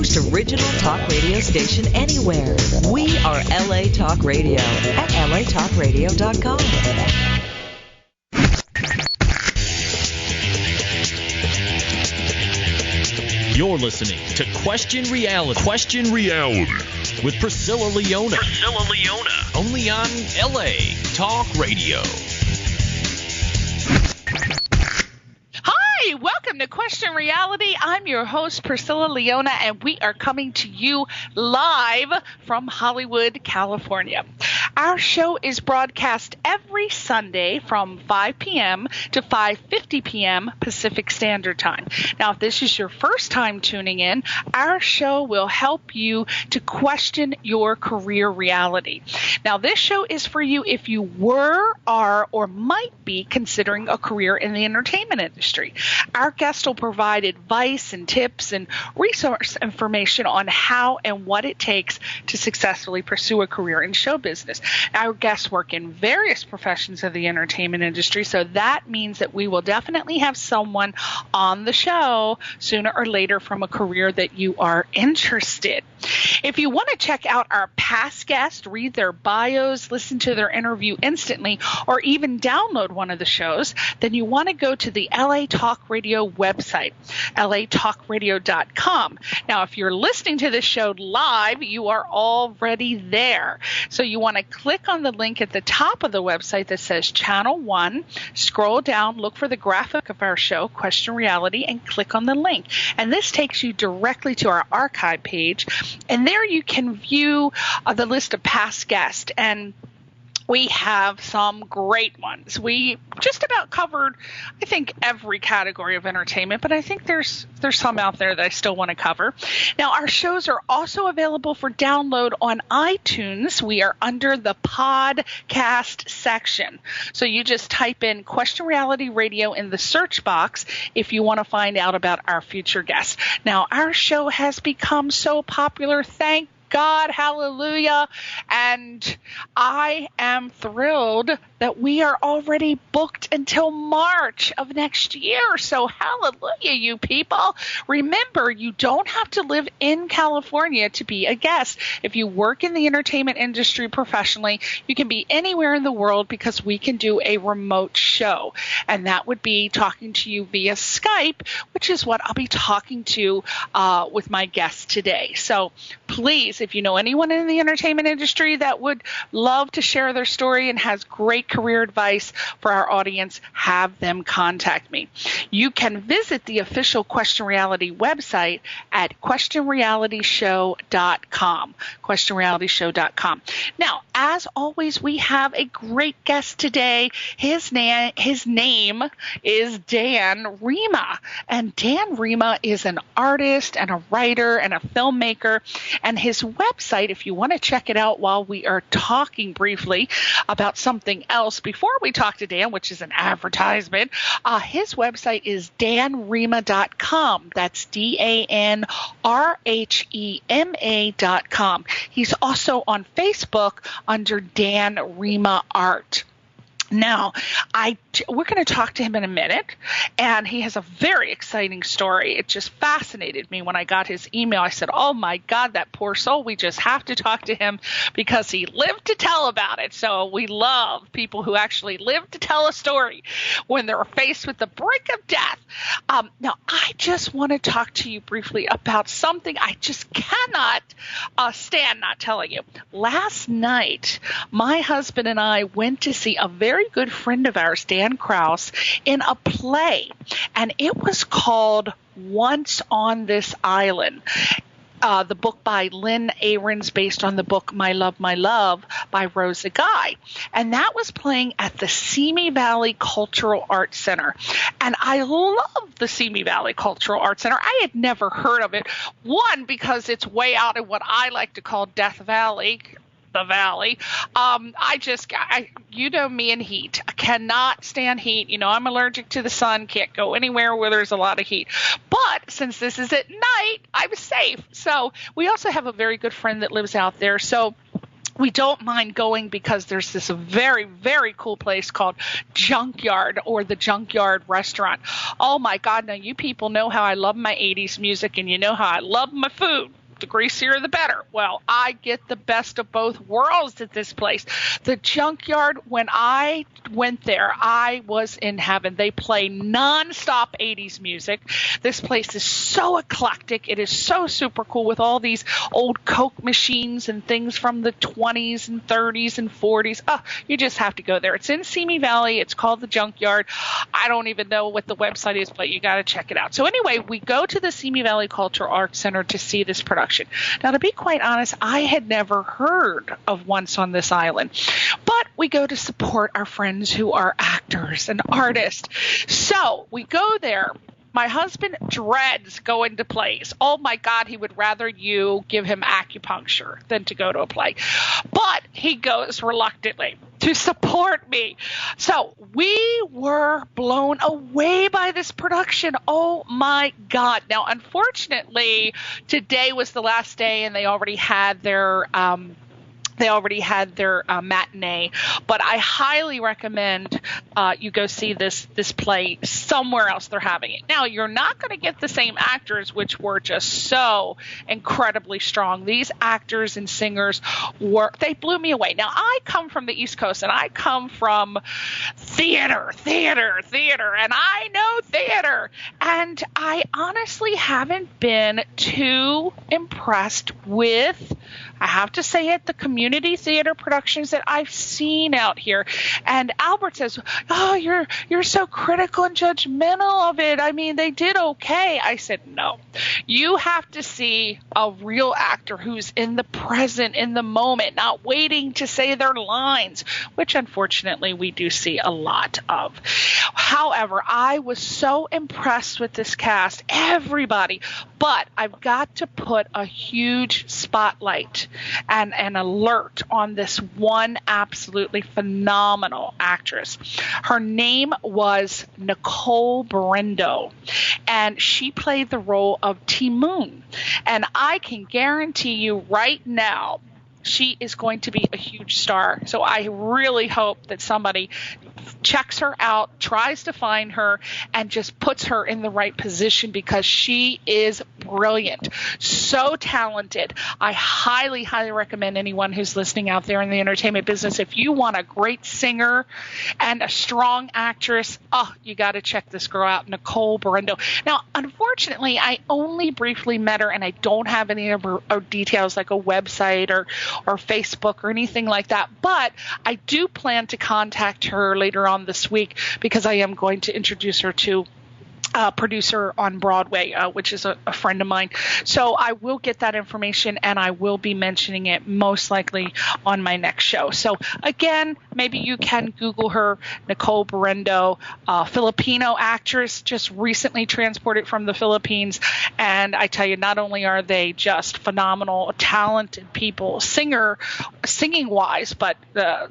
most original talk radio station anywhere. We are LA Talk Radio at latalkradio.com. You're listening to Question Reality. Question Reality with Priscilla Leona. Priscilla Leona. Only on LA Talk Radio. Hi, welcome to Question Reality. I'm your host, Priscilla Leona, and we are coming to you live from Hollywood, California. Our show is broadcast every Sunday from 5 p.m. to 5:50 p.m. Pacific Standard Time. Now, if this is your first time tuning in, our show will help you to question your career reality. Now, this show is for you if you were, are, or might be considering a career in the entertainment industry. Our guests will provide advice and tips and resource information on how and what it takes to successfully pursue a career in show business. Our guests work in various professions of the entertainment industry, so that means that we will definitely have someone on the show sooner or later from a career that you are interested. If you want to check out our past guests, read their bios, listen to their interview instantly, or even download one of the shows, then you want to go to the LA Talk Radio website, latalkradio.com. Now, if you're listening to this show live, you are already there. So you want to click on the link at the top of the website that says Channel 1, scroll down, look for the graphic of our show, Question Reality, and click on the link. And this takes you directly to our archive page, and there you can view the list of past guests. And we have some great ones. We just about covered, I think, every category of entertainment, but I think there's some out there that I still want to cover. Now, our shows are also available for download on iTunes. We are under the podcast section. So you just type in Question Reality Radio in the search box if you want to find out about our future guests. Now, our show has become so popular, thank God, hallelujah, and I am thrilled that we are already booked until March of next year. So hallelujah, you people. Remember, you don't have to live in California to be a guest. If you work in the entertainment industry professionally, you can be anywhere in the world because we can do a remote show. And that would be talking to you via Skype, which is what I'll be talking to with my guests today. So please, if you know anyone in the entertainment industry that would love to share their story and has great career advice for our audience, have them contact me. You can visit the official Question Reality website at questionrealityshow.com. questionrealityshow.com. Now, as always, we have a great guest today. His name is Dan Rhema. And Dan Rhema is an artist and a writer and a filmmaker. And his website, if you want to check it out while we are talking briefly about something else before we talk to Dan, which is an advertisement, his website is danrhema.com. That's DANRHEMA.com. He's also on Facebook under Dan Rhema Art. Now, we're going to talk to him in a minute, and he has a very exciting story. It just fascinated me when I got his email. I said, oh, my God, that poor soul. We just have to talk to him because he lived to tell about it. So we love people who actually live to tell a story when they're faced with the brink of death. Now, I just want to talk to you briefly about something I just cannot stand not telling you. Last night, my husband and I went to see a very good friend of ours, Dan Krause, in a play, and it was called Once on This Island. The book by Lynn Ahrens, based on the book My Love, by Rosa Guy. And that was playing at the Simi Valley Cultural Arts Center. And I love the Simi Valley Cultural Arts Center. I had never heard of it. One, because it's way out in what I like to call Death Valley. The valley. You know me and heat. I cannot stand heat. You know, I'm allergic to the sun, can't go anywhere where there's a lot of heat. But since this is at night, I'm safe. So we also have a very good friend that lives out there. So we don't mind going because there's this very, very cool place called Junkyard, or the Junkyard Restaurant. Oh, my God. Now, you people know how I love my 80s music, and you know how I love my food. The greasier, the better. Well, I get the best of both worlds at this place. The Junkyard, when I went there, I was in heaven. They play nonstop 80s music. This place is so eclectic. It is so super cool with all these old Coke machines and things from the 20s and 30s and 40s. Oh, you just have to go there. It's in Simi Valley. It's called the Junkyard. I don't even know what the website is, but you got to check it out. So anyway, we go to the Simi Valley Cultural Arts Center to see this production. Now, to be quite honest, I had never heard of Once on This Island, but we go to support our friends who are actors and artists. So we go there. My husband dreads going to plays. Oh, my God, he would rather you give him acupuncture than to go to a play. But he goes reluctantly to support me. So we were blown away by this production. Oh, my God. Now, unfortunately, today was the last day, and they already had their matinee, but I highly recommend you go see this play somewhere else they're having it. Now, you're not going to get the same actors, which were just so incredibly strong. These actors and singers they blew me away. Now, I come from the East Coast, and I come from theater, and I know theater, and I honestly haven't been too impressed with, I have to say it, the community theater productions that I've seen out here. And Albert says, oh, you're so critical and judgmental of it. I mean, they did okay. I said, no. You have to see a real actor who's in the present, in the moment, not waiting to say their lines, which unfortunately we do see a lot of. However, I was so impressed with this cast, everybody, but I've got to put a huge spotlight and an alert on this one absolutely phenomenal actress. Her name was Nicole Brendo, and she played the role of Timoon. And I can guarantee you right now, she is going to be a huge star. So I really hope that somebody checks her out, tries to find her, and just puts her in the right position, because she is brilliant, so talented. I highly, highly recommend anyone who's listening out there in the entertainment business, if you want a great singer and a strong actress, you got to check this girl out, Nicole Brendo. Now, unfortunately, I only briefly met her, and I don't have any of her details like a website or Facebook or anything like that, but I do plan to contact her later on this week, because I am going to introduce her to producer on Broadway, which is a friend of mine. So I will get that information, and I will be mentioning it most likely on my next show. So again, maybe you can Google her, Nicole Brendo, Filipino actress, just recently transported from the Philippines. And I tell you, not only are they just phenomenal, talented people, singing wise, but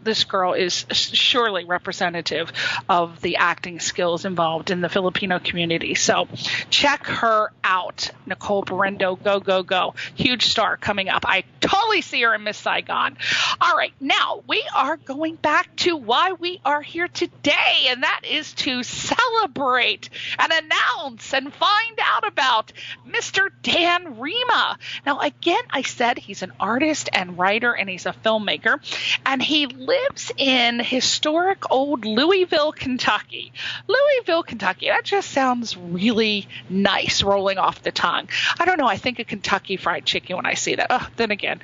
this girl is surely representative of the acting skills involved in the Filipino community. So check her out, Nicole Brendo. Go, go, go. Huge star coming up. I totally see her in Miss Saigon. All right, now we are going back to why we are here today, and that is to celebrate and announce and find out about Mr. Dan Rhema. Now, again, I said he's an artist and writer, and he's a filmmaker, and he lives in historic old Louisville, Kentucky. Louisville, Kentucky. That just sounds really nice, rolling off the tongue. I don't know. I think of Kentucky Fried Chicken when I see that. Then again,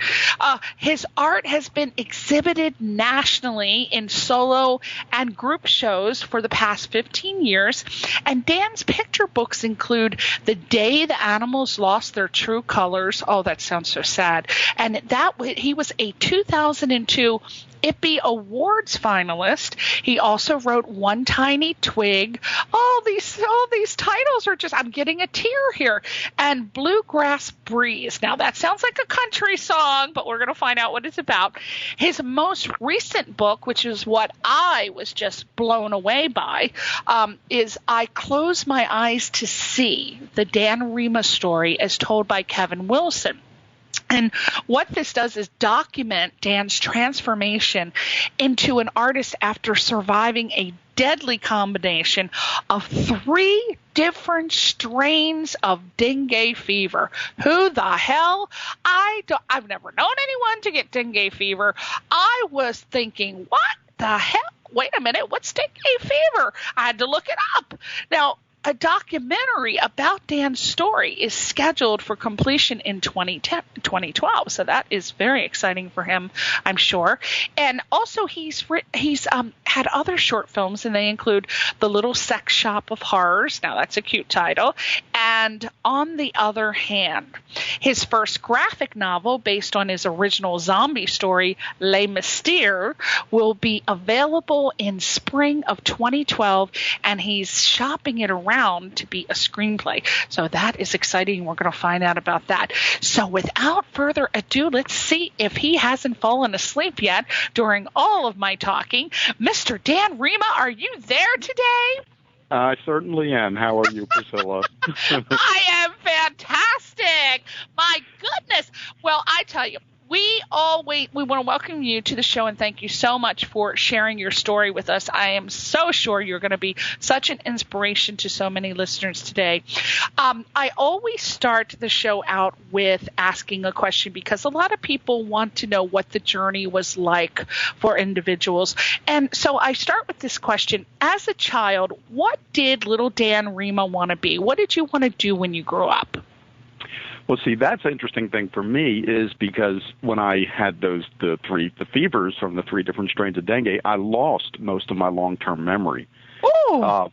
his art has been exhibited nationally in solo and group shows for the past 15 years. And Dan's picture books include The Day the Animals Lost Their True Colors. Oh, that sounds so sad. And he was a 2002 IPPY Awards finalist. He also wrote One Tiny Twig. All these titles are just, I'm getting a tear here. And Bluegrass Breeze. Now that sounds like a country song, but we're going to find out what it's about. His most recent book, which is what I was just blown away by, is I Close My Eyes to See, the Dan Rhema story as told by Kevin Wilson. And what this does is document Dan's transformation into an artist after surviving a deadly combination of 3 different strains of dengue fever. Who the hell? I've never known anyone to get dengue fever. I was thinking, what the hell? Wait a minute, what's dengue fever? I had to look it up. Now, a documentary about Dan's story is scheduled for completion in 2012, so that is very exciting for him, I'm sure. And also, he's had other short films, and they include The Little Sex Shop of Horrors. Now, that's a cute title. And On the Other Hand, his first graphic novel based on his original zombie story, Les Mystères, will be available in spring of 2012, and he's shopping it around to be a screenplay. So that is exciting. We're going to find out about that. So without further ado, let's see if he hasn't fallen asleep yet during all of my talking. Mr. Dan Rhema, are you there today? I certainly am. How are you, Priscilla? I am fantastic. My goodness. Well, I tell you, we want to welcome you to the show and thank you so much for sharing your story with us. I am so sure you're going to be such an inspiration to so many listeners today. I always start the show out with asking a question because a lot of people want to know what the journey was like for individuals. And so I start with this question. As a child, what did little Dan Rhema want to be? What did you want to do when you grew up? Well, see, that's an interesting thing for me is because when I had the fevers from the 3 different strains of dengue, I lost most of my long-term memory. Ooh.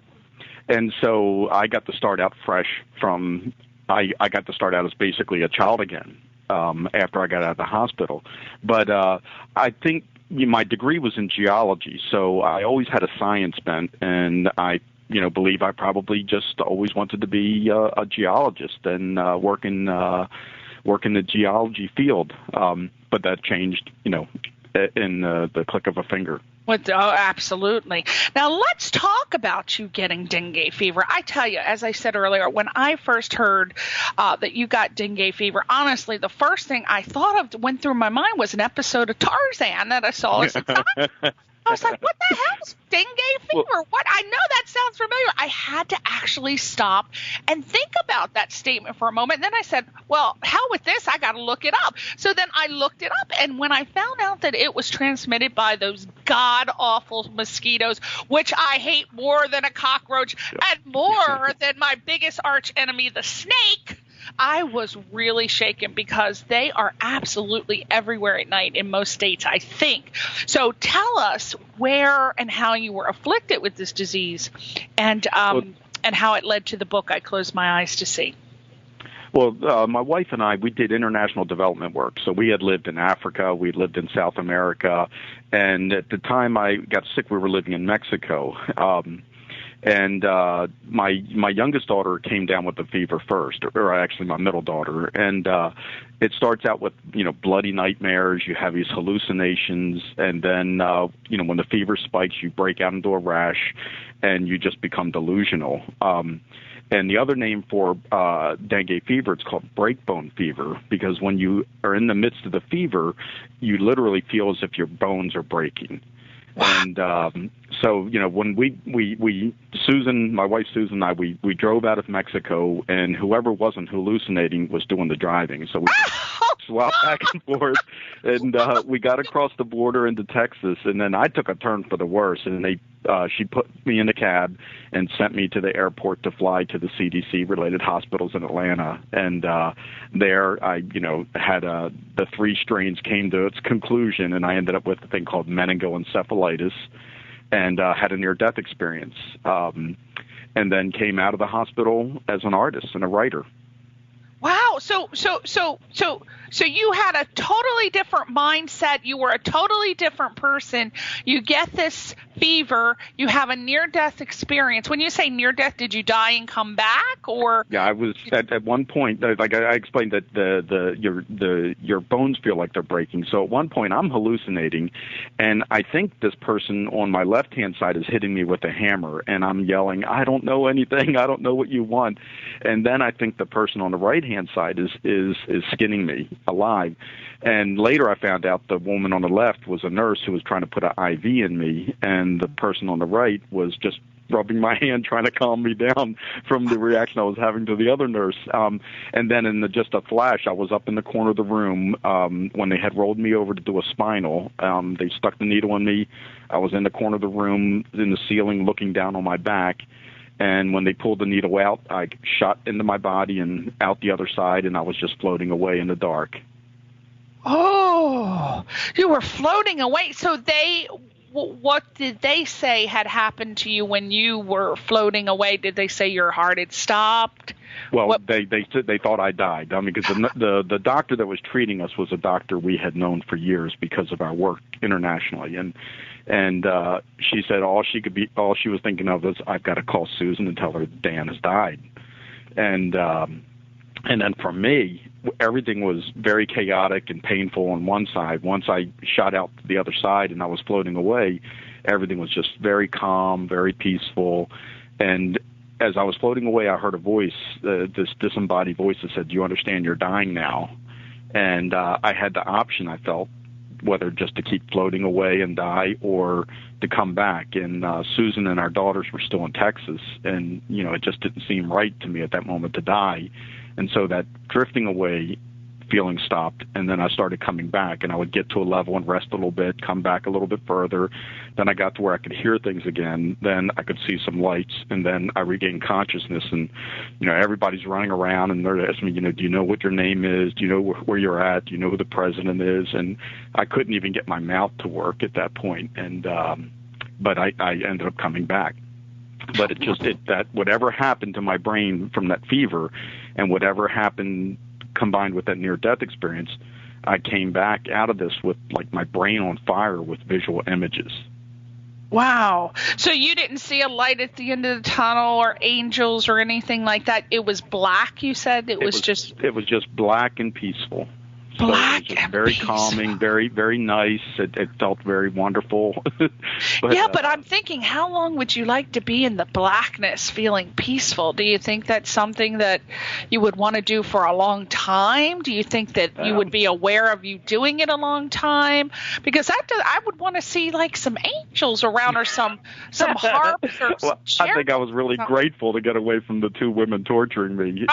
And so I got to start out fresh I got to start out as basically a child again after I got out of the hospital. But I think my degree was in geology, so I always had a science bent, and I believe I probably just always wanted to be a geologist and work in the geology field. But that changed, in the click of a finger. Absolutely. Now, let's talk about you getting dengue fever. I tell you, as I said earlier, when I first heard that you got dengue fever, honestly, the first thing I thought of went through my mind was an episode of Tarzan that I saw as a child. I was like, what the hell's dengue fever? What? I know that sounds familiar. I had to actually stop and think about that statement for a moment. And then I said, well, hell with this. I got to look it up. So then I looked it up. And when I found out that it was transmitted by those god-awful mosquitoes, which I hate more than a cockroach and more than my biggest arch enemy, the snake, I was really shaken because they are absolutely everywhere at night in most states, I think. So tell us where and how you were afflicted with this disease and how it led to the book, I Closed My Eyes to See. Well, my wife and I, we did international development work. So we had lived in Africa, we lived in South America, and at the time I got sick, we were living in Mexico. And my youngest daughter came down with the fever first, or actually my middle daughter. And it starts out with, bloody nightmares. You have these hallucinations. And then, when the fever spikes, you break out into a rash and you just become delusional. And the other name for dengue fever, it's called breakbone fever, because when you are in the midst of the fever, you literally feel as if your bones are breaking. And so, when Susan, my wife Susan and I, we drove out of Mexico, and whoever wasn't hallucinating was doing the driving. So we swapped back and forth, and we got across the border into Texas, and then I took a turn for the worse, and she put me in a cab and sent me to the airport to fly to the CDC-related hospitals in Atlanta. And there I, had the 3 strains came to its conclusion, and I ended up with a thing called meningoencephalitis and had a near-death experience. And then came out of the hospital as an artist and a writer. Wow. So you had a totally different mindset. You were a totally different person. You get this fever. You have a near-death experience. When you say near-death, did you die and come back, or? Yeah, I was at one point. Like I explained that your bones feel like they're breaking. So at one point, I'm hallucinating, and I think this person on my left-hand side is hitting me with a hammer, and I'm yelling, "I don't know anything. I don't know what you want." And then I think the person on the right-hand side side is skinning me alive. And later I found out the woman on the left was a nurse who was trying to put an IV in me, and the person on the right was just rubbing my hand, trying to calm me down from the reaction I was having to the other nurse. And then in just a flash, I was up in the corner of the room when they had rolled me over to do a spinal. They stuck the needle in me. I was in the corner of the room, in the ceiling, looking down on my back. And when they pulled the needle out, I shot into my body and out the other side, and I was just floating away in the dark. Oh, you were floating away. So what did they say had happened to you when you were floating away? Did they say your heart had stopped? Well, they thought I died. I mean, because the doctor that was treating us was a doctor we had known for years because of our work internationally, and she said all she was thinking of was, I've got to call Susan and tell her Dan has died, and then for me, everything was very chaotic and painful on one side. Once I shot out to the other side and I was floating away, everything was just very calm, very peaceful. And as I was floating away, I heard a voice, this disembodied voice that said, "Do you understand you're dying now?" And I had the option, I felt, whether just to keep floating away and die or to come back. And Susan and our daughters were still in Texas, and it just didn't seem right to me at that moment to die. And so that drifting away feeling stopped, and then I started coming back, and I would get to a level and rest a little bit, come back a little bit further. Then I got to where I could hear things again. Then I could see some lights, and then I regained consciousness. And everybody's running around, and they're asking me, do you know what your name is? Do you know where you're at? Do you know who the president is? And I couldn't even get my mouth to work at that point. And but I ended up coming back. But that whatever happened to my brain from that fever, and whatever happened combined with that near-death experience, I came back out of this with like my brain on fire with visual images. Wow. So you didn't see a light at the end of the tunnel or angels or anything like that? It was black, you said? It was just black and peaceful. Black, so it was just very calming, very, very nice. It felt very wonderful. But I'm thinking, how long would you like to be in the blackness, feeling peaceful? Do you think that's something that you would want to do for a long time? Do you think that you would be aware of you doing it a long time? Because I would want to see like some angels around or some harps or some I think I was really grateful to get away from the two women torturing me.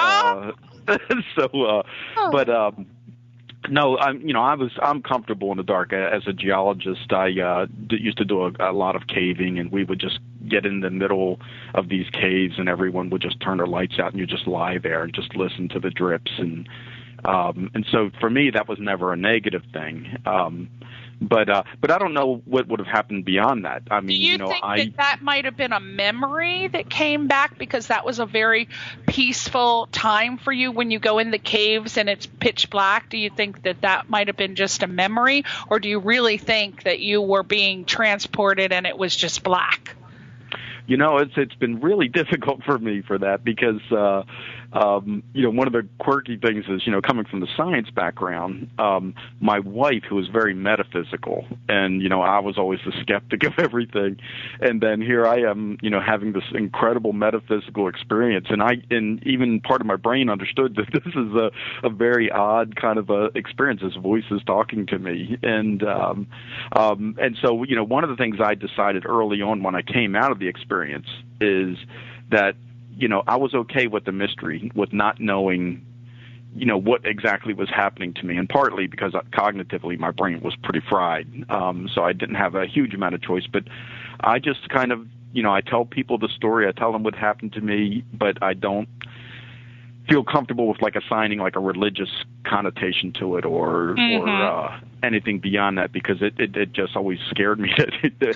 No, I'm comfortable in the dark. As a geologist, I used to do a lot of caving, and we would just get in the middle of these caves, and everyone would just turn their lights out, and you just lie there and just listen to the drips. And so for me, that was never a negative thing. But I don't know what would have happened beyond that. I mean, do you think that might have been a memory that came back because that was a very peaceful time for you when you go in the caves and it's pitch black? Do you think that might have been just a memory, or do you really think that you were being transported and it was just black? It's been really difficult for me for that because one of the quirky things is, coming from the science background, my wife, who is very metaphysical, and, I was always the skeptic of everything. And then here I am, having this incredible metaphysical experience. And even part of my brain understood that this is a very odd kind of a experience. This voice is talking to me. And so, one of the things I decided early on when I came out of the experience is that, I was okay with the mystery, with not knowing, what exactly was happening to me, and partly because cognitively my brain was pretty fried, so I didn't have a huge amount of choice. But I just kind of, I tell people the story, I tell them what happened to me, but I don't feel comfortable with like assigning like a religious connotation to it or anything beyond that, because it just always scared me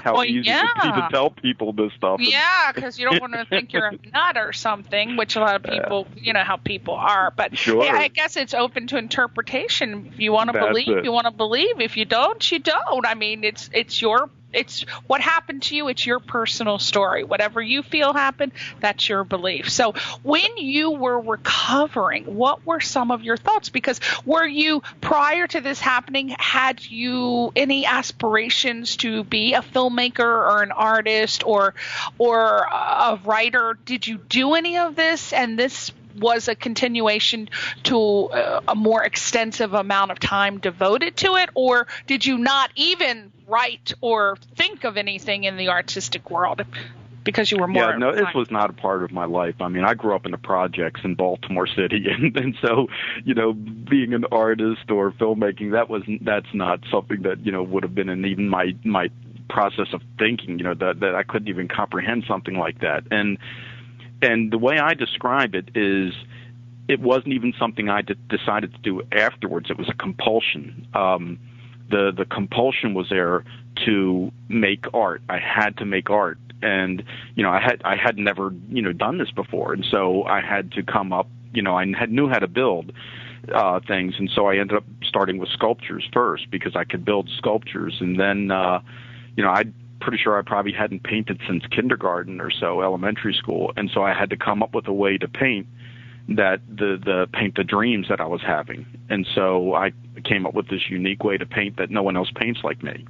how easy it would be to tell people this stuff. Yeah, because you don't want to think you're a nut or something, which a lot of people, how people are. But sure. Yeah, I guess it's open to interpretation. If you want to believe, you want to believe. If you don't, you don't. I mean, it's what happened to you. It's your personal story. Whatever you feel happened, that's your belief. So when you were recovering, what were some of your thoughts? Because were you, prior to this happening, had you any aspirations to be a filmmaker or an artist or a writer? Did you do any of this, and this was a continuation to a more extensive amount of time devoted to it, or did you not even write or think of anything in the artistic world because you were more? Yeah, no, this was not a part of my life. I mean, I grew up in the projects in Baltimore City, and so, being an artist or filmmaking, that's not something that, would have been in even my process of thinking, that I couldn't even comprehend something like that. And the way I describe it is, it wasn't even something I decided to do afterwards. It was a compulsion. The compulsion was there to make art. I had to make art. And, I had never, done this before. And so I had to come up, I knew how to build things. And so I ended up starting with sculptures first because I could build sculptures. And then, I'm pretty sure I probably hadn't painted since kindergarten or so, elementary school. And so I had to come up with a way to paint that paint the dreams that I was having. And so I came up with this unique way to paint that no one else paints like me.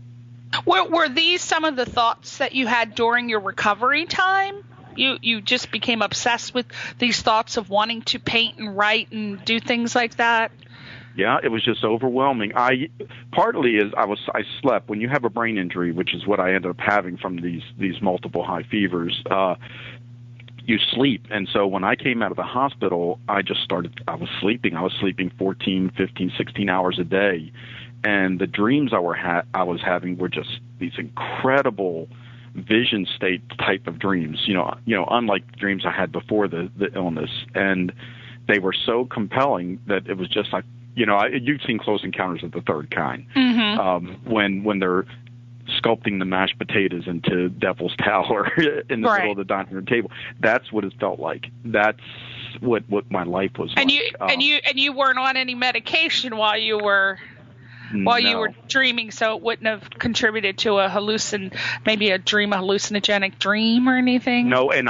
Were these some of the thoughts that you had during your recovery time? You just became obsessed with these thoughts of wanting to paint and write and do things like that? Yeah, it was just overwhelming. Partly is I slept. When you have a brain injury, which is what I ended up having from these multiple high fevers, you sleep. And so when I came out of the hospital, I was sleeping. I was sleeping 14, 15, 16 hours a day. And the dreams I was having were just these incredible vision state type of dreams, unlike the dreams I had before the illness. And they were so compelling that it was just like, you've seen Close Encounters of the Third Kind, when they're sculpting the mashed potatoes into Devil's Tower in the middle of the dining room table. That's what it felt like. That's what my life was like. And you weren't on any medication while you were dreaming, so it wouldn't have contributed to maybe a hallucinogenic dream or anything? No, and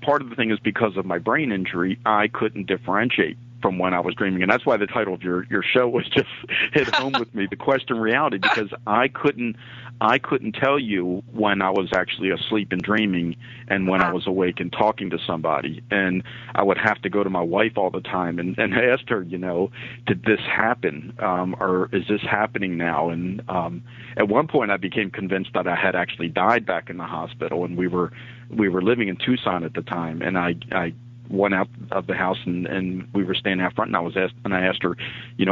part of the thing is because of my brain injury, I couldn't differentiate from when I was dreaming, and that's why the title of your show was just hit home with me, The Question Reality, because I couldn't tell you when I was actually asleep and dreaming and when I was awake and talking to somebody. And I would have to go to my wife all the time and ask her, did this happen? Or is this happening now? And at one point I became convinced that I had actually died back in the hospital, and we were living in Tucson at the time, and I went out of the house and we were standing out front, and I asked her,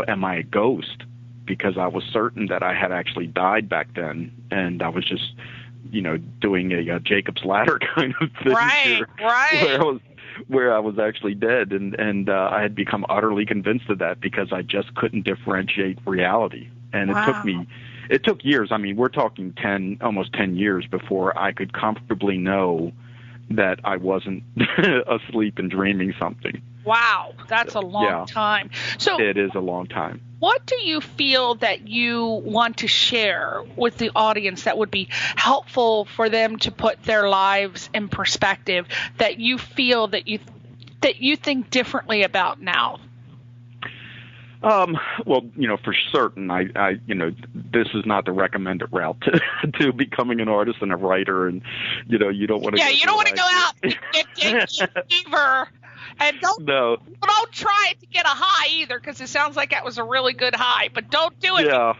am I a ghost? Because I was certain that I had actually died back then, and I was just, doing a Jacob's Ladder kind of thing, right, where I was actually dead, and I had become utterly convinced of that because I just couldn't differentiate reality, and it took years. I mean, we're talking almost 10 years before I could comfortably know that I wasn't asleep and dreaming something. Wow, that's a long time. So it is a long time. What do you feel that you want to share with the audience that would be helpful for them to put their lives in perspective, that you feel that you think differently about now? Well, for certain, I this is not the recommended route to becoming an artist and a writer, and you don't want to. Yeah, you don't want to go out and get fever, and don't try it to get a high either, because it sounds like that was a really good high, but don't do it. Yeah.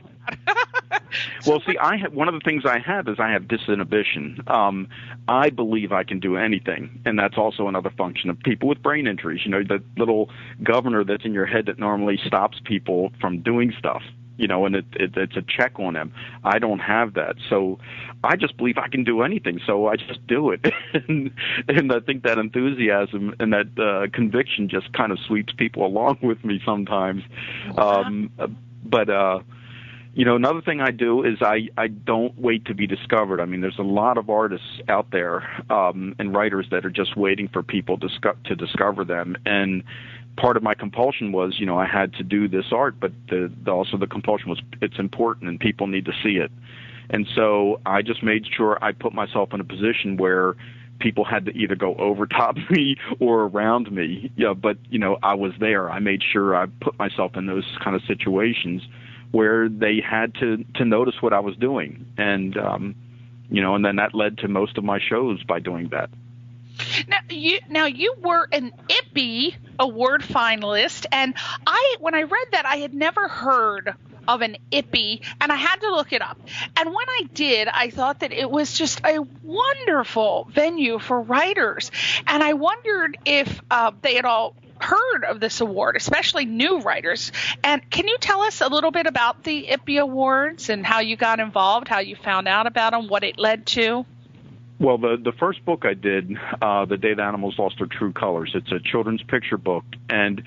Well, see, one of the things I have is I have disinhibition. I believe I can do anything, and that's also another function of people with brain injuries. The little governor that's in your head that normally stops people from doing stuff. And it's a check on them. I don't have that, so I just believe I can do anything. So I just do it, and I think that enthusiasm and that conviction just kind of sweeps people along with me sometimes. Wow. Another thing I do is I don't wait to be discovered. I mean, there's a lot of artists out there and writers that are just waiting for people to discover them. And part of my compulsion was, I had to do this art, but also the compulsion was it's important and people need to see it. And so I just made sure I put myself in a position where people had to either go over top me or around me. But I was there. I made sure I put myself in those kind of situations where they had to notice what I was doing. And, and then that led to most of my shows by doing that. Now you were an IPPY award finalist. And when I read that, I had never heard of an IPPY, and I had to look it up. And when I did, I thought that it was just a wonderful venue for writers. And I wondered if they had all heard of this award, especially new writers. And can you tell us a little bit about the IPPY Awards and how you got involved, how you found out about them, what it led to? Well, the first book I did, The Day the Animals Lost Their True Colors, it's a children's picture book, and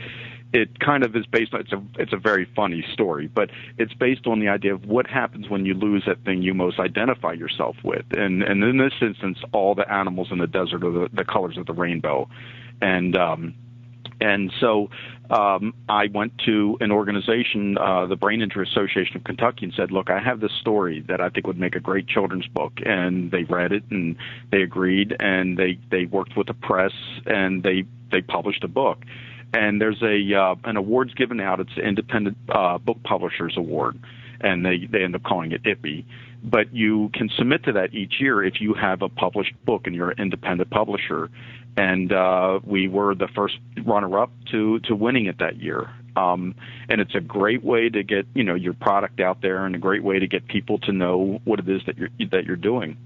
it kind of is based on, it's a very funny story, but it's based on the idea of what happens when you lose that thing you most identify yourself with. And in this instance, all the animals in the desert are the colors of the rainbow. And so I went to an organization, the Brain Injury Association of Kentucky, and said, look, I have this story that I think would make a great children's book. And they read it, and they agreed, and they worked with the press, and they published a book. And there's an awards given out. It's the Independent Book Publishers Award, and they end up calling it IPPY. But you can submit to that each year if you have a published book and you're an independent publisher. And we were the first runner-up to winning it that year. And it's a great way to get your product out there, and a great way to get people to know what it is that you're doing.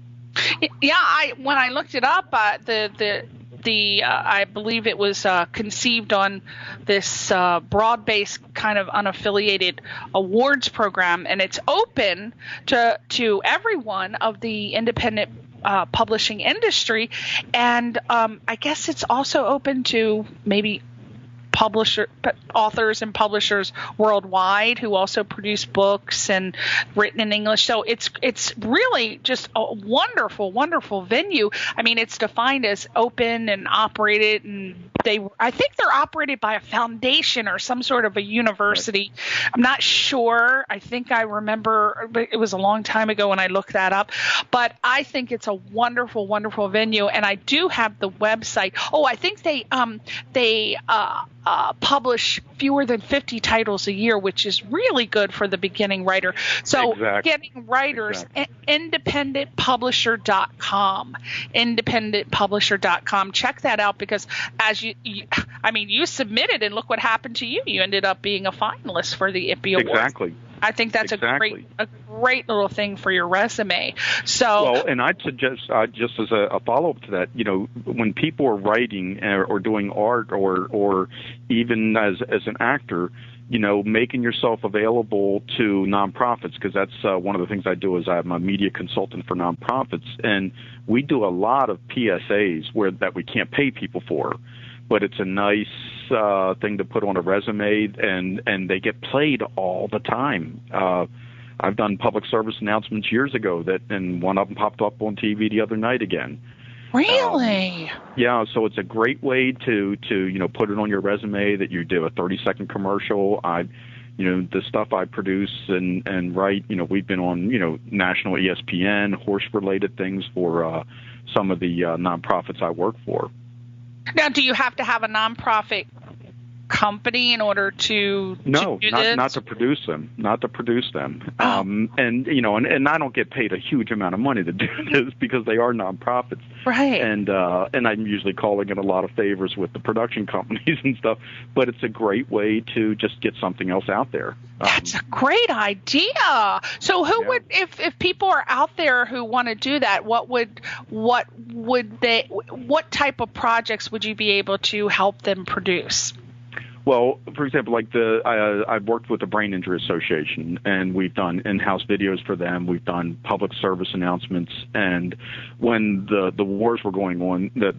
Yeah, when I looked it up, I believe it was conceived on this broad-based kind of unaffiliated awards program, and it's open to everyone of the independent publishing industry, and I guess it's also open to maybe authors and publishers worldwide who also produce books and written in English. So it's really just a wonderful, wonderful venue. I mean, it's defined as open and operated, and I think they're operated by a foundation or some sort of a university. Right. I'm not sure. I think I remember, but it was a long time ago when I looked that up. But I think it's a wonderful, wonderful venue, and I do have the website. Oh, I think they publish fewer than 50 titles a year, which is really good for the beginning writer. So getting writers, independentpublisher.com, independentpublisher.com. Check that out, because as you submitted, and look what happened to you. You ended up being a finalist for the IPPY Award. Exactly. I think that's a great little thing for your resume. So, well, and I'd suggest, just as a follow-up to that, when people are writing or doing art, or even as an actor, making yourself available to nonprofits, because that's one of the things I do. Is I'm a media consultant for nonprofits, and we do a lot of PSAs that we can't pay people for, but it's a nice thing to put on a resume, and they get played all the time. I've done public service announcements years ago, and one of them popped up on TV the other night again. Really? Yeah, so it's a great way to put it on your resume that you do a 30-second commercial. The stuff I produce and write, we've been on, national ESPN, horse-related things for some of the nonprofits I work for. Now, do you have to have a nonprofit company in order to no, do this? not to produce them, Oh. And I don't get paid a huge amount of money to do this, because they are nonprofits, right? And I'm usually calling in a lot of favors with the production companies and stuff, but it's a great way to just get something else out there. That's a great idea. So who would, if people are out there who want to do that, what type of projects would you be able to help them produce? Well, for example, like I've worked with the Brain Injury Association, and we've done in-house videos for them. We've done public service announcements, and when the wars were going on, that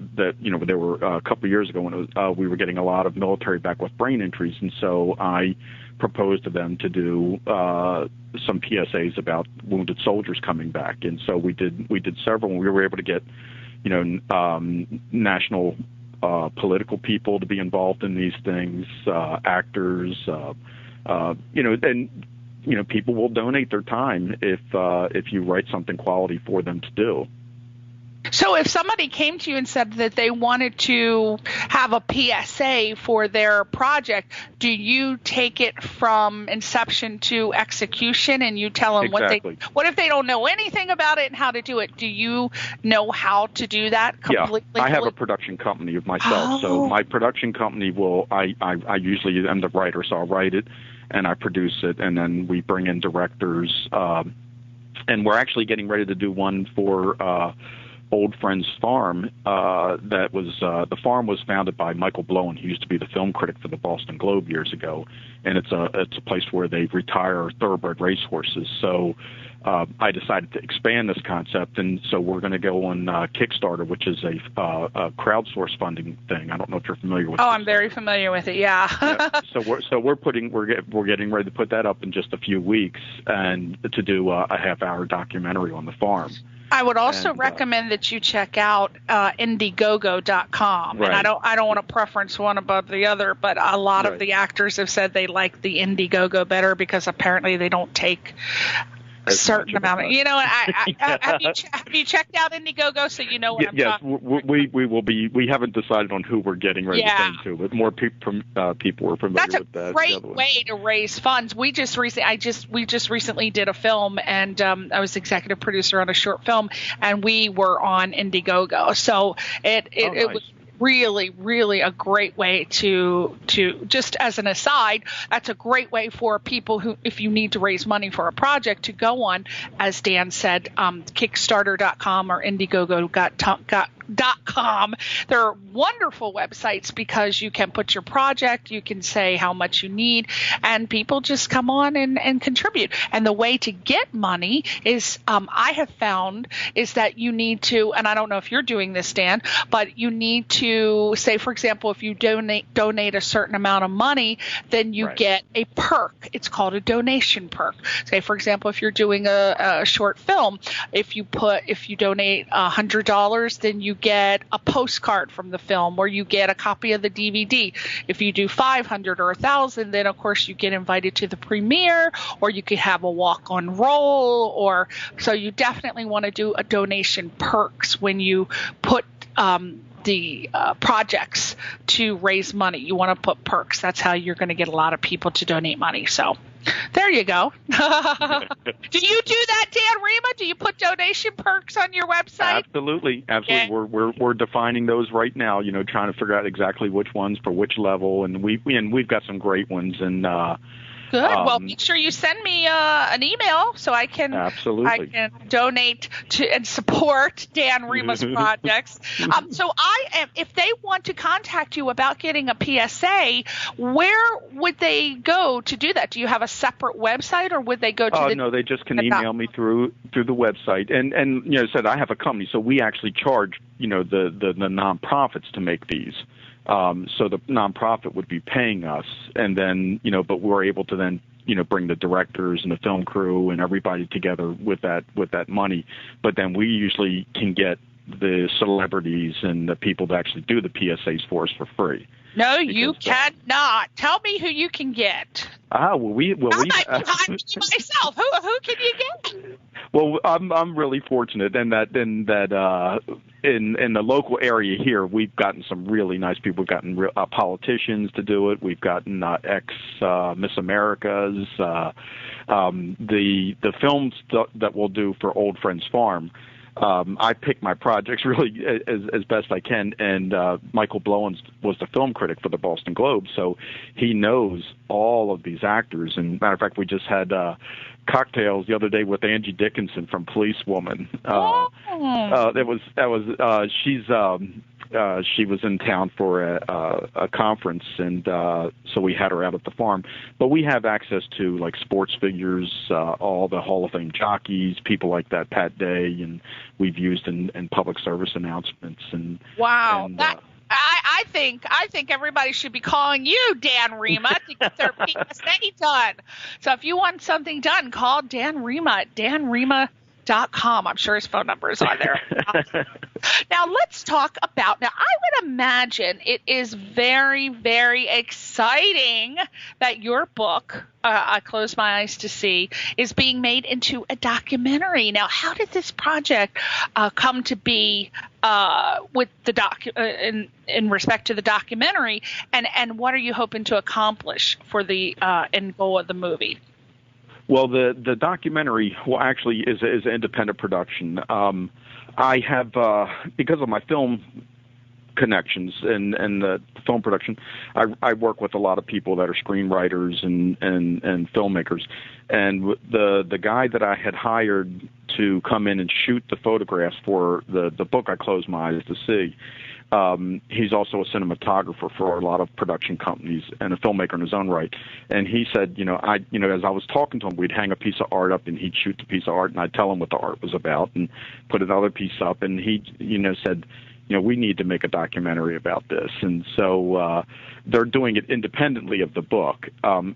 there were a couple of years ago when we were getting a lot of military back with brain injuries, and so I proposed to them to do some PSAs about wounded soldiers coming back, and so we did several, and we were able to get national political people to be involved in these things, actors, and people will donate their time if you write something quality for them to do. So if somebody came to you and said that they wanted to have a PSA for their project, do you take it from inception to execution and you tell them what if they don't know anything about it and how to do it? Do you know how to do that completely? Yeah, I have a production company of myself. So my production company I usually am the writer, so I'll write it and I produce it, and then we bring in directors. And we're actually getting ready to do one for Old Friends Farm. The farm was founded by Michael Blowen, who used to be the film critic for the Boston Globe years ago, and it's a place where they retire thoroughbred racehorses. So I decided to expand this concept, and so we're going to go on Kickstarter, which is a crowdsource funding thing. I don't know if you're familiar with. I'm very familiar with it. Yeah. So we're getting ready to put that up in just a few weeks, and to do a half-hour documentary on the farm. I would also recommend that you check out Indiegogo.com. Right. And I don't want to preference one above the other, but a lot of the actors have said they like the Indiegogo better because apparently they don't take a certain amount of, have you checked out Indiegogo so you know what I'm talking about? Yes, we will be. We haven't decided on who we're getting ready to send to, but more people are familiar with that. That's a great way to raise funds. We just recently did a film, and I was executive producer on a short film, and we were on Indiegogo. So it was really, really a great way to just as an aside, that's a great way for people who, if you need to raise money for a project, to go on, as Dan said, Kickstarter.com or Indiegogo.com. They're wonderful websites because you can put your project, you can say how much you need, and people just come on and contribute. And the way to get money is, I have found, is that you need to, and I don't know if you're doing this, Dan, but you need to say, for example, if you donate a certain amount of money, then you get a perk. It's called a donation perk. Say, for example, if you're doing a short film, if you donate $100, then you get a postcard from the film, or you get a copy of the DVD. If you do 500 or 1,000, then of course you get invited to the premiere, or you could have a walk on roll, so you definitely want to do a donation perks when you put the projects to raise money. You want to put perks. That's how you're going to get a lot of people to donate money. So there you go. Do you do that, Dan Rhema? Do you put donation perks on your website? Absolutely. Yeah. We're defining those right now, trying to figure out exactly which ones for which level, and we've got some great ones, and good. Well, make sure you send me an email so I can donate to and support Dan Rhema's projects. So if they want to contact you about getting a PSA, where would they go to do that? Do you have a separate website, or would they go to no, they just can email me through the website. And I said I have a company, so we actually charge the nonprofits to make these. So the nonprofit would be paying us, and then, but we're able to then, bring the directors and the film crew and everybody together with that money. But then we usually can get the celebrities and the people to actually do the PSAs for us for free. No, you cannot. Tell me who you can get. Myself. Who can you get? Well, I'm really fortunate in that in the local area here, we've gotten some really nice people. We've gotten politicians to do it. We've gotten ex Miss Americas. The films that we'll do for Old Friends Farm. I pick my projects really as best I can, and Michael Blowen was the film critic for the Boston Globe, so he knows all of these actors. And matter of fact, we just had cocktails the other day with Angie Dickinson from Policewoman. She was in town for a conference, and so we had her out at the farm. But we have access to like sports figures, all the Hall of Fame jockeys, people like that, Pat Day, and we've used in public service announcements. And wow, I think everybody should be calling you, Dan Rhema, to get their PSA done. So if you want something done, call Dan Rhema at danrhema.com. I'm sure his phone number is on there. Now let's talk about. Now I would would imagine it is very, very exciting that your book, I Close My Eyes to See, is being made into a documentary. Now, how did this project come to be with the in respect to the documentary, and what are you hoping to accomplish for the end goal of the movie? Well, the documentary actually is an independent production. I have, because of my film connections and the film production, I work with a lot of people that are screenwriters and filmmakers. And the guy that I had hired to come in and shoot the photographs for the book I Close My Eyes to See, he's also a cinematographer for a lot of production companies and a filmmaker in his own right. And he said, as I was talking to him, we'd hang a piece of art up and he'd shoot the piece of art and I'd tell him what the art was about and put another piece up. And he, said, we need to make a documentary about this. And so they're doing it independently of the book.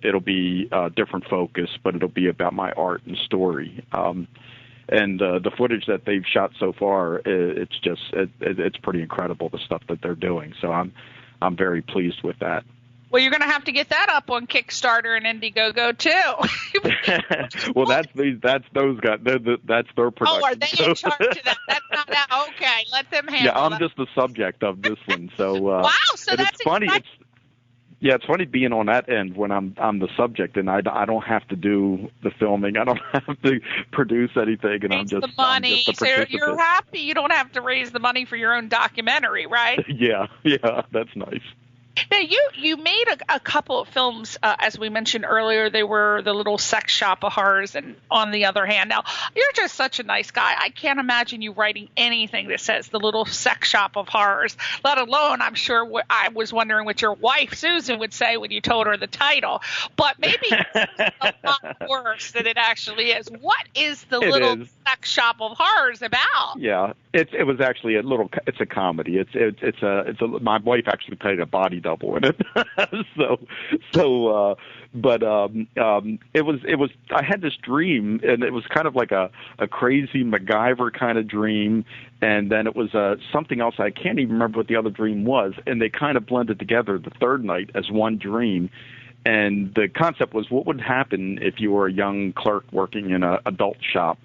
It'll be a different focus, but it'll be about my art and story. And the footage that they've shot so far, it's just it's pretty incredible, the stuff that they're doing. So I'm very pleased with that. Well, you're going to have to get that up on Kickstarter and Indiegogo too. Well, that's those guys. That's their production. Oh, are they in charge of that? That's not that. Okay, let them handle. Yeah, I'm just the subject of this one. So wow, so that's it's funny. It's funny being on that end when I'm the subject and I don't have to do the filming. I don't have to produce anything, and I'm just the money. I'm just a participant. So you're happy you don't have to raise the money for your own documentary, right? Yeah, that's nice. Now, you made a couple of films, as we mentioned earlier. They were The Little Sex Shop of Horrors and On the Other Hand. Now, you're just such a nice guy. I can't imagine you writing anything that says The Little Sex Shop of Horrors, let alone, I'm sure, I was wondering what your wife, Susan, would say when you told her the title. But maybe it's a lot worse than it actually is. What is The Little Sex Shop of Horrors about? Yeah, it was actually it's a comedy. It's my wife actually played a body double in it. But it was I had this dream, and it was kind of like a crazy MacGyver kind of dream, and then it was something else. I can't even remember what the other dream was, and they kind of blended together the third night as one dream. And the concept was, what would happen if you were a young clerk working in an adult shop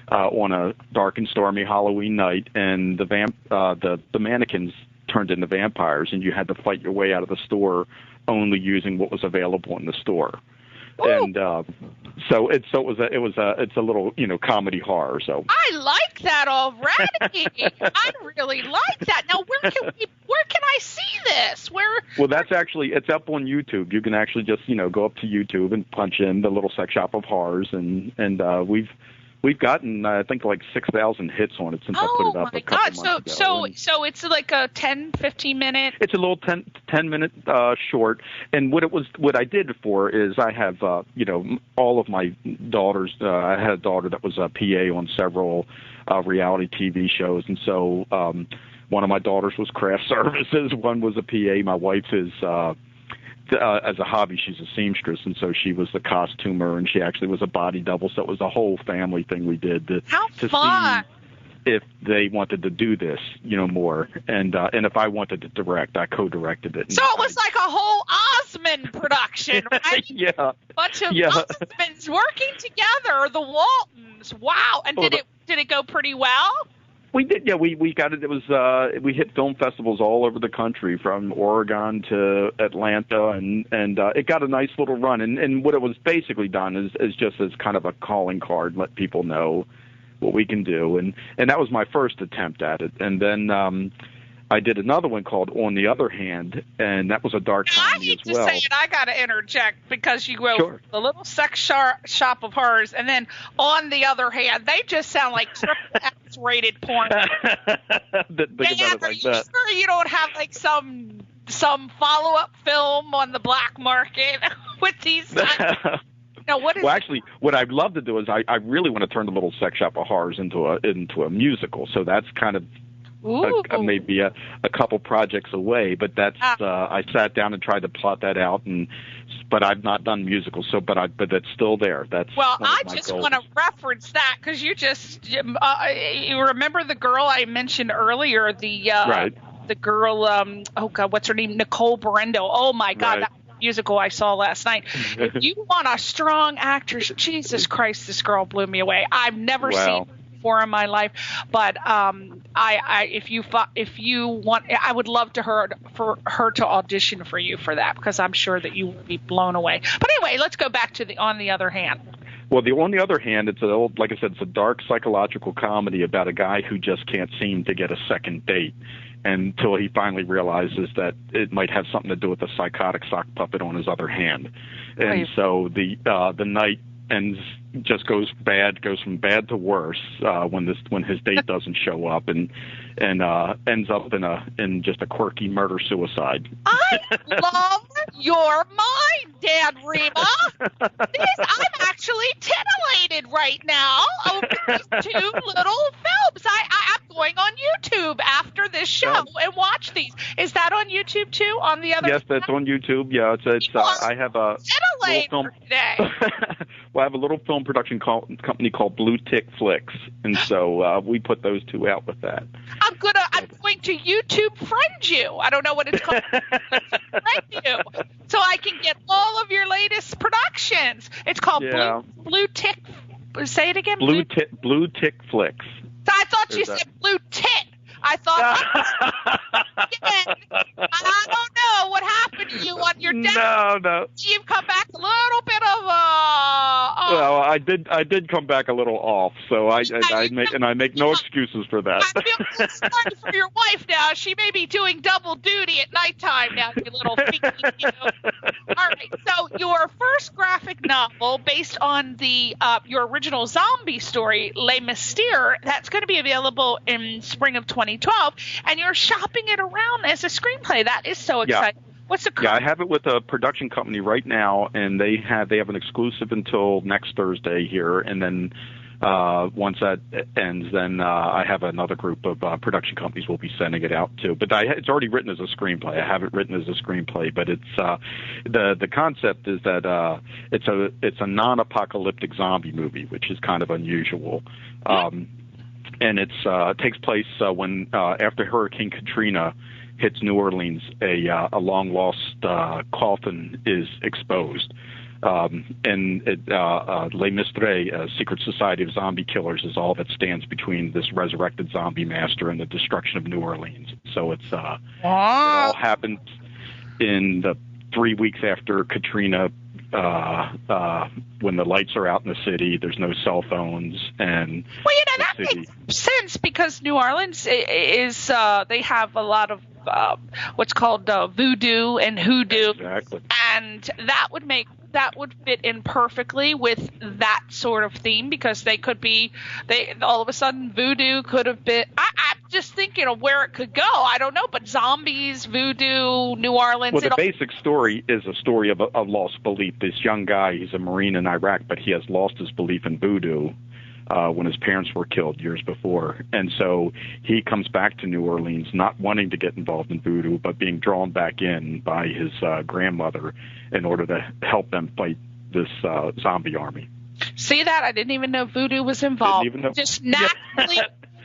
on a dark and stormy Halloween night, and the mannequins turned into vampires, and you had to fight your way out of the store only using what was available in the store. Ooh. And it's a little comedy horror. So I like that already. I really like that. Now where can I see this? Well, it's up on YouTube. You can actually just go up to YouTube and punch in The Little Sex Shop of Horrors, and we've gotten, I think, like 6,000 hits on it since I put it up a couple months ago. So it's like a 10, 15-minute? It's a little 10-minute short. And what I did for is I have, all of my daughters. I had a daughter that was a PA on several reality TV shows. And so one of my daughters was craft services. One was a PA. My wife is... as a hobby, she's a seamstress, and so she was the costumer, and she actually was a body double. So it was a whole family thing we did to fun. See if they wanted to do this, more. And if I wanted to direct, I co-directed it. So it was like a whole Osmond production, right? Yeah. Bunch of Osmonds working together, the Waltons. Wow. And did it go pretty well? We did, yeah. We got it. It was we hit film festivals all over the country, from Oregon to Atlanta, and it got a nice little run. And what it was basically done is just as kind of a calling card, let people know what we can do. And that was my first attempt at it. And then I did another one called On the Other Hand, and that was a dark comedy as well. I hate to say it, I got to interject, because you go The Little Sex Shop of Horrors, and then On the Other Hand. They just sound like triple X-rated porn. Dan, are you sure you don't have like some follow-up film on the black market with these? Actually, what I'd love to do is I really want to turn The Little Sex Shop of Horrors into a musical. So that's kind of maybe a couple projects away, but that's I sat down and tried to plot that out, but I've not done musicals, but it's still there. That's I just want to reference that, because you remember the girl I mentioned earlier, the right. the girl, what's her name? Nicole Berendo. Oh my God, Right. that musical I saw last night. If you want a strong actress, Jesus Christ, this girl blew me away. I've never seen her before in my life, but if you want, I would love for her to audition for you for that, because I'm sure that you would be blown away. But anyway, let's go back to On the Other Hand. Well, on the other hand, it's like I said, it's a dark psychological comedy about a guy who just can't seem to get a second date until he finally realizes that it might have something to do with the psychotic sock puppet on his other hand. And so the night goes from bad to worse when his date doesn't show up and ends up in just a quirky murder suicide. I love your mind, Dan Rhema. I'm actually titillated right now over these two little films. I'm going on YouTube after this show and watch these. Is that on YouTube too? On the other? Yes, that's on YouTube. Yeah, I have a little film today. Well, I have a little film production company called Blue Tick Flicks, and so we put those two out with that. I'm going to YouTube friend you. I don't know what it's called. Friend you, so I can get all of your latest productions. It's called Blue Tick. Say it again. Blue Tick Flicks. I thought you said Blue Tit. I thought, I don't know what happened to you on your death. No. You've come back a little bit of Well, I did come back a little off, so I make no excuses for that. I feel sorry for your wife now. She may be doing double duty at nighttime now, you little feety. All right. So your first graphic novel, based on your original zombie story, Les Mystères, that's going to be available in spring of 2012, and you're shopping it around as a screenplay. That is so exciting. What's the I have it with a production company right now, and they have an exclusive until next Thursday here, and then once that ends, then I have another group of production companies we'll be sending it out to. But it's already written as a screenplay. I have it written as a screenplay, but it's the concept is that it's a non-apocalyptic zombie movie, which is kind of unusual. And it takes place when after Hurricane Katrina hits New Orleans, a long-lost coffin is exposed. And Les Mystères, a secret society of zombie killers, is all that stands between this resurrected zombie master and the destruction of New Orleans. So it all happens in the 3 weeks after Katrina, when the lights are out in the city, there's no cell phones, and that makes sense, because New Orleans is they have a lot of what's called voodoo and hoodoo, exactly. And that would fit in perfectly with that sort of theme, because all of a sudden voodoo could have been. I'm just thinking of where it could go. I don't know, but zombies, voodoo, New Orleans. Well, the basic story is a story of a lost belief. This young guy, he's a Marine in Iraq, but he has lost his belief in voodoo when his parents were killed years before. And so he comes back to New Orleans not wanting to get involved in voodoo, but being drawn back in by his grandmother in order to help them fight this zombie army. See that? I didn't even know voodoo was involved. Didn't even know. Just naturally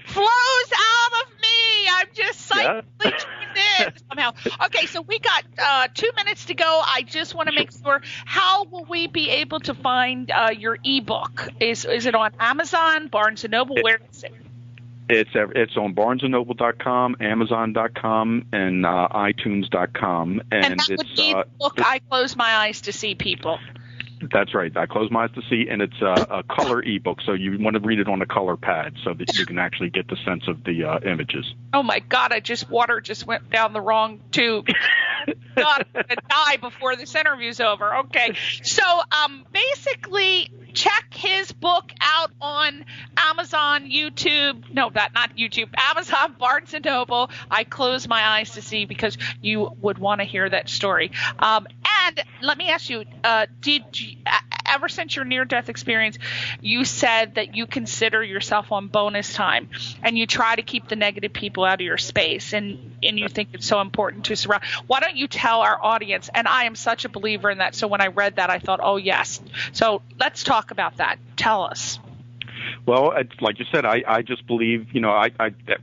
flows out of me. I'm just psychically tuned in somehow. Okay, so we got 2 minutes to go. I just want to make sure, how will we be able to find your ebook? Is it on Amazon, Barnes & Noble? Where is it? It's on BarnesandNoble.com, Amazon.com, and iTunes.com. And that would be the book I Close My Eyes to See, people. That's right. I Close My Eyes to See, and it's a color ebook, so you want to read it on a color pad so that you can actually get the sense of the images. Oh my God! Water just went down the wrong tube. God, I'm gonna die before this interview's over. Okay, so basically, check his book out on Amazon, YouTube. No, not YouTube. Amazon, Barnes and Noble. I Close My Eyes to See, because you would want to hear that story. And let me ask you, did you, ever since your near-death experience, you said that you consider yourself on bonus time, and you try to keep the negative people out of your space, and you think it's so important to surround. Why don't you tell our audience? And I am such a believer in that, so when I read that, I thought, oh, yes. So let's talk about that. Tell us. Well, it's, like you said, I just believe, I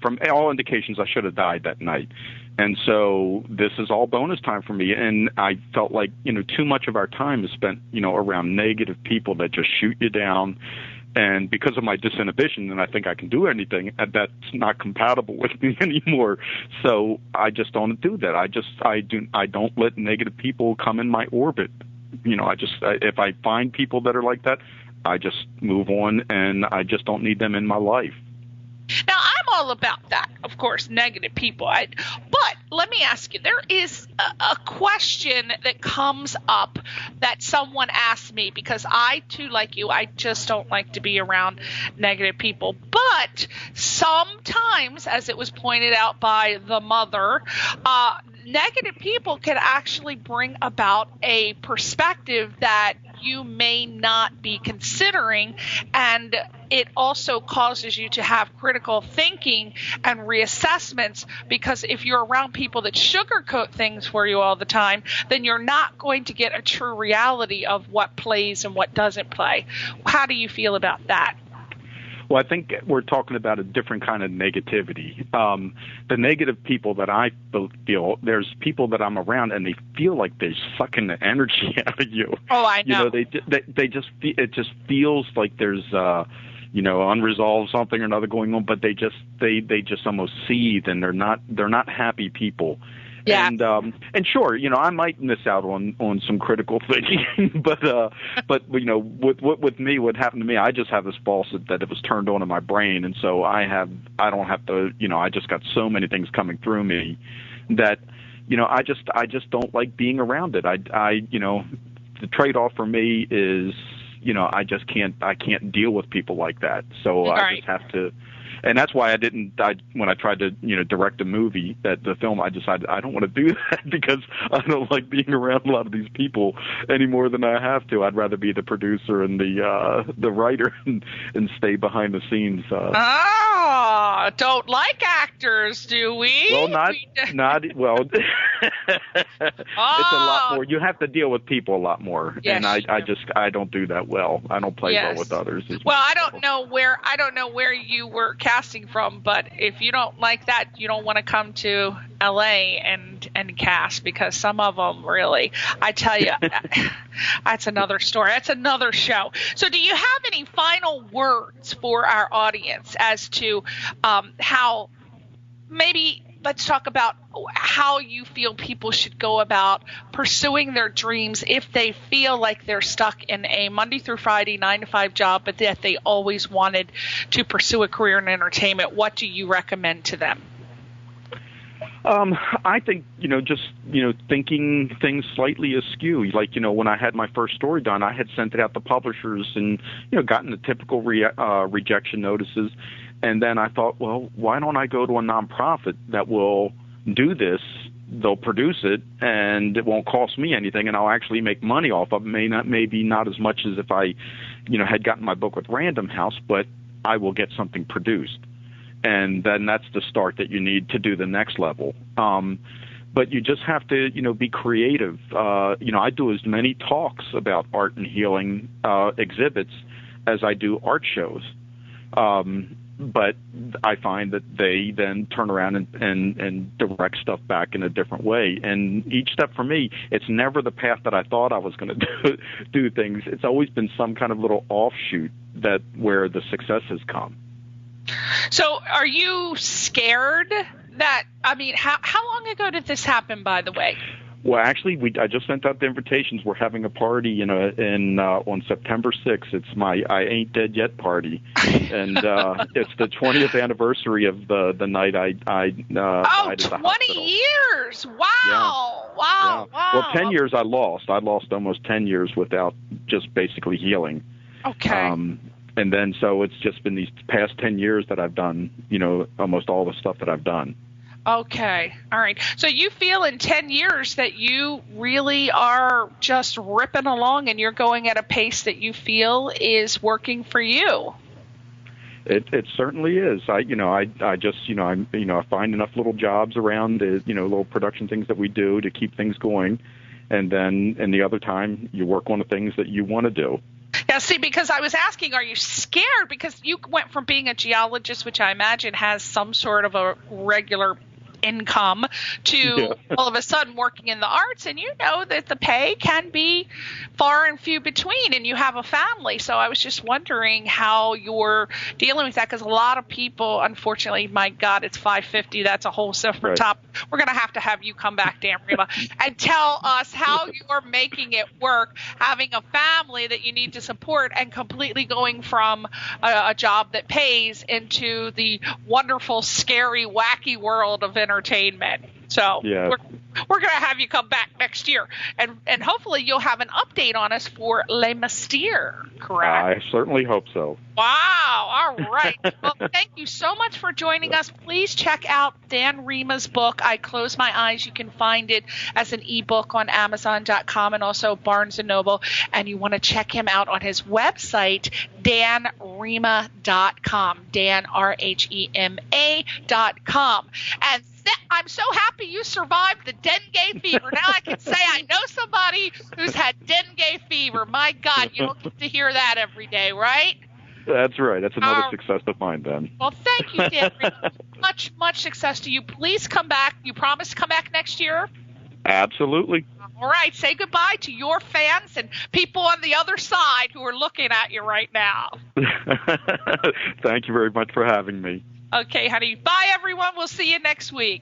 from all indications, I should have died that night. And so this is all bonus time for me. And I felt like, too much of our time is spent, around negative people that just shoot you down. And because of my disinhibition, and I think I can do anything, that's not compatible with me anymore. So I just don't do that. I don't let negative people come in my orbit. If I find people that are like that, I just move on, and I just don't need them in my life. Now, I'm all about that, of course, negative people. But let me ask you, there is a question that comes up that someone asked me, because I, too, like you, I just don't like to be around negative people. But sometimes, as it was pointed out by the mother, negative people can actually bring about a perspective that you may not be considering, and it also causes you to have critical thinking and reassessments, because if you're around people that sugarcoat things for you all the time, then you're not going to get a true reality of what plays and what doesn't play. How do you feel about that? Well, I think we're talking about a different kind of negativity. The negative people that I feel, there's people that I'm around and they feel like they're sucking the energy out of you. Oh, I know. They just it just feels like there's unresolved something or another going on, but they just almost seethe, and they're not happy people. Yeah. And sure, I might miss out on some critical thinking, but with me, what happened to me, I just have this faucet that it was turned on in my brain, and so I don't have to, I just got so many things coming through me that, I just don't like being around it. The trade-off for me is, I can't deal with people like that. So I just have to. And that's why when I tried to, direct a movie, the film, I decided I don't want to do that because I don't like being around a lot of these people any more than I have to. I'd rather be the producer and the writer and stay behind the scenes. Don't like actors, do we? Well, well, it's a lot more. You have to deal with people a lot more. Yes, and I don't do that well. I don't play well with others. Well, I don't know where you were casting from, but if you don't like that, you don't want to come to LA and cast, because some of them really, I tell you, that's another story. That's another show. So do you have any final words for our audience as to how, maybe let's talk about how you feel people should go about pursuing their dreams if they feel like they're stuck in a Monday through Friday 9-to-5 job, but that they always wanted to pursue a career in entertainment. What do you recommend to them? I think, thinking things slightly askew. Like, when I had my first story done, I had sent it out to publishers and, gotten the typical rejection notices. And then I thought, well, why don't I go to a nonprofit that will do this? They'll produce it, and it won't cost me anything, and I'll actually make money off of it. Maybe not as much as if I, had gotten my book with Random House, but I will get something produced. And then that's the start that you need to do the next level. But you just have to, be creative. I do as many talks about art and healing exhibits as I do art shows. But I find that they then turn around and direct stuff back in a different way. And each step for me, it's never the path that I thought I was going to do things. It's always been some kind of little offshoot where the success has come. So are you scared that, how long ago did this happen, by the way? Well, actually, I just sent out the invitations. We're having a party on September 6th. It's my I Ain't Dead Yet party, and it's the 20th anniversary of the night I died at the 20 hospital. Years! Wow! Wow! Well, 10 years I lost. I lost almost 10 years without just basically healing. Okay. And then so it's just been these past 10 years that I've done, almost all the stuff that I've done. Okay. All right. So you feel in 10 years that you really are just ripping along and you're going at a pace that you feel is working for you. It certainly is. I find enough little jobs around, little production things that we do to keep things going. And then in the other time, you work on the things that you want to do. Yeah, see, because I was asking, are you scared? Because you went from being a geologist, which I imagine has some sort of a regular income, to all of a sudden working in the arts, and you know that the pay can be far and few between, and you have a family. So I was just wondering how you're dealing with that, because a lot of people, unfortunately, my God, it's 5:50. That's a whole separate topic. We're going to have you come back, Dan Rhema, and tell us how you're making it work, having a family that you need to support, and completely going from a job that pays into the wonderful, scary, wacky world of entertainment. So we're going to have you come back next year, and hopefully you'll have an update on us for Les Mysterieux, correct? I certainly hope so. Wow. All right. Well, thank you so much for joining us. Please check out Dan Rhema's book, I Close My Eyes. You can find it as an ebook on Amazon.com and also Barnes & Noble. And you want to check him out on his website, danrhema.com, Dan, RHEMA.com. And I'm so happy you survived the dengue fever. Now I can say I know somebody who's had dengue fever. My God, you don't get to hear that every day, right? That's right. That's another success of mine, then. Well, thank you, Dan. Much, much success to you. Please come back. You promise to come back next year? Absolutely. All right. Say goodbye to your fans and people on the other side who are looking at you right now. Thank you very much for having me. Okay, honey. Bye, everyone. We'll see you next week.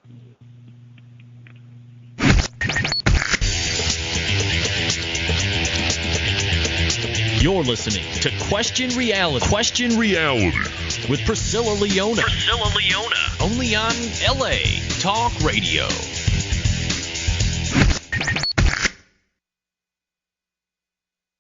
You're listening to Question Reality. Question Reality with Priscilla Leona. Only on LA Talk Radio.